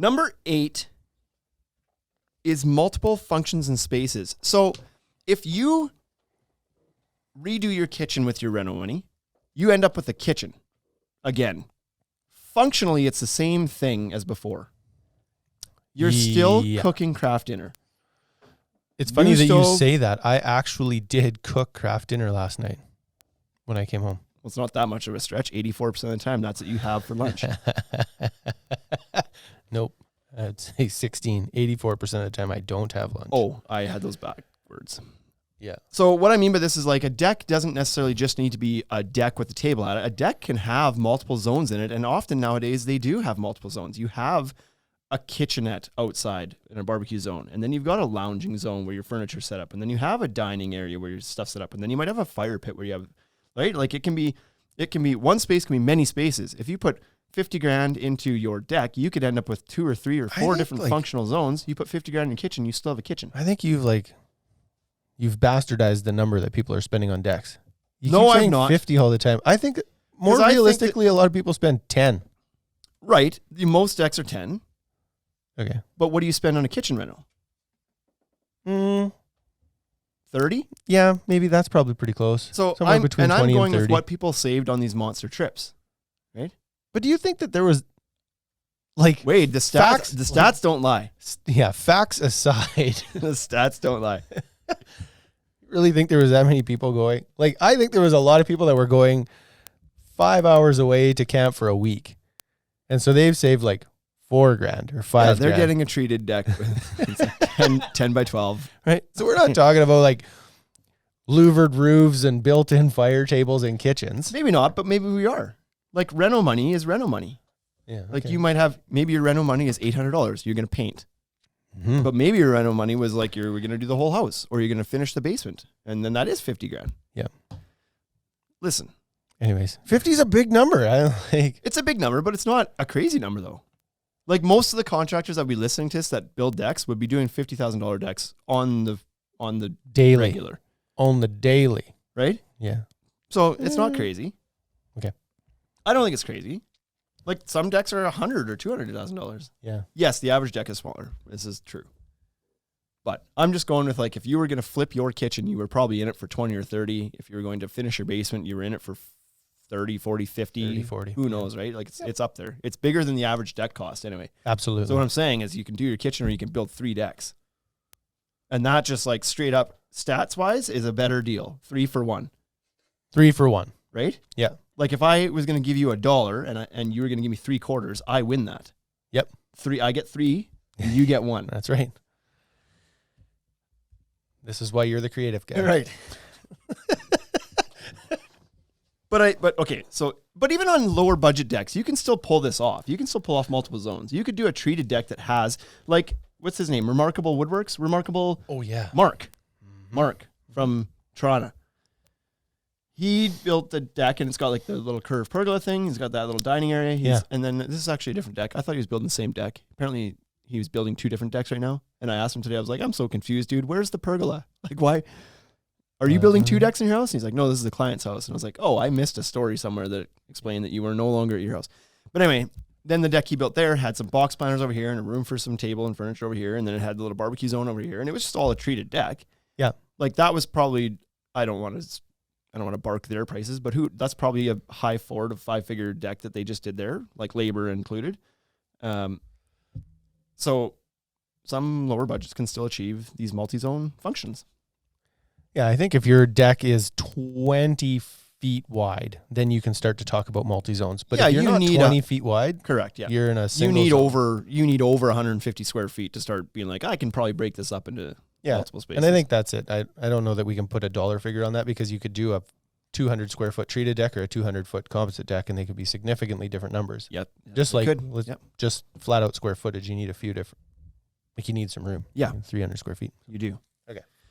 Number 8 is multiple functions and spaces. So if you redo your kitchen with your reno money, you end up with a kitchen. Again, functionally, it's the same thing as before. You're still cooking craft dinner. It's funny that you say that. I actually did cook craft dinner last night when I came home. Well, it's not that much of a stretch. 84% of the time, that's what you have for lunch. Nope. I'd say 84% of the time I don't have lunch. Oh, I had those backwards. Yeah. So what I mean by this is like a deck doesn't necessarily just need to be a deck with a table at it. A deck can have multiple zones in it. And often nowadays they do have multiple zones. You have a kitchenette outside in a barbecue zone. And then you've got a lounging zone where your furniture's set up. And then you have a dining area where your stuff's set up. And then you might have a fire pit where you have, right? Like it can be one space can be many spaces. If you put 50 grand into your deck, you could end up with 2 or 3 or 4 different functional zones. You put 50 grand in your kitchen, you still have a kitchen. I think you've bastardized the number that people are spending on decks. No, I'm not. 50 all the time. I think more realistically, a lot of people spend 10. Right. Most decks are 10. Okay. But what do you spend on a kitchen rental? 30? Yeah, maybe that's probably pretty close. So somewhere between 20 I'm going and 30. with what people saved on these monster trips, right? But do you think that there was, like, Wade, the stats don't lie. Yeah, facts aside, the stats don't lie. Really think there was that many people going? Like, I think there was a lot of people that were going 5 hours away to camp for a week, and so they've saved like $4 grand or $5 grand. They're getting a treated deck with 10 by 12. Right. So we're not talking about like louvered roofs and built-in fire tables and kitchens. Maybe not, but maybe we are. Like reno money is reno money. Yeah. Like you might have, maybe your reno money is $800. You're going to paint. Mm-hmm. But maybe your reno money was like we're going to do the whole house or you're going to finish the basement. And then that is 50 grand. Yeah. Listen. Anyways, 50 is a big number. It's a big number, but it's not a crazy number though. Like most of the contractors that would be listening to us that build decks would be doing $50,000 decks on the daily, regular. On the daily. Right? Yeah. So it's not crazy. Okay. I don't think it's crazy. Like some decks are $100,000 or $200,000. Yeah. Yes, the average deck is smaller. This is true. But I'm just going with like if you were going to flip your kitchen, you were probably in it for 20 or 30. If you were going to finish your basement, you were in it for 30, 40, 50. 30, 40. Who knows, right? Like it's up there. It's bigger than the average deck cost anyway. Absolutely. So what I'm saying is you can do your kitchen or you can build 3 decks. And that just like straight up stats wise is a better deal. 3 for 1. 3 for 1. Right? Yeah. Like if I was going to give you $1 and you were going to give me 3 quarters, I win that. Yep. 3, I get 3 and you get 1. That's right. This is why you're the creative guy. Right. But even on lower budget decks, you can still pull this off. You can still pull off multiple zones. You could do a treated deck that has like, what's his name? Remarkable Woodworks? Oh yeah. Mark. Mm-hmm. Mark from Toronto. He built the deck and it's got like the little curved pergola thing. He's got that little dining area. And then this is actually a different deck. I thought he was building the same deck. Apparently he was building 2 different decks right now. And I asked him today, I was like, I'm so confused, dude. Where's the pergola? Like, why? Are you building 2 decks in your house? And he's like, no, this is the client's house. And I was like, oh, I missed a story somewhere that explained that you were no longer at your house. But anyway, then the deck he built there had some box planners over here and a room for some table and furniture over here. And then it had the little barbecue zone over here. And it was just all a treated deck. Yeah. Like that was probably, I don't want to bark their prices, but that's probably a high 4 to 5-figure deck that they just did there, like labor included. So some lower budgets can still achieve these multi-zone functions. Yeah, I think if your deck is 20 feet wide, then you can start to talk about multi-zones. But if you're not 20 feet wide, correct, yeah, you're in a single zone. You need over 150 square feet to start being like, I can probably break this up into multiple spaces. And I think that's it. I don't know that we can put a dollar figure on that because you could do a 200 square foot treated deck or a 200 foot composite deck and they could be significantly different numbers. Yep. Just like just flat out square footage, you need a few different, like you need some room. Yeah. 300 square feet. You do.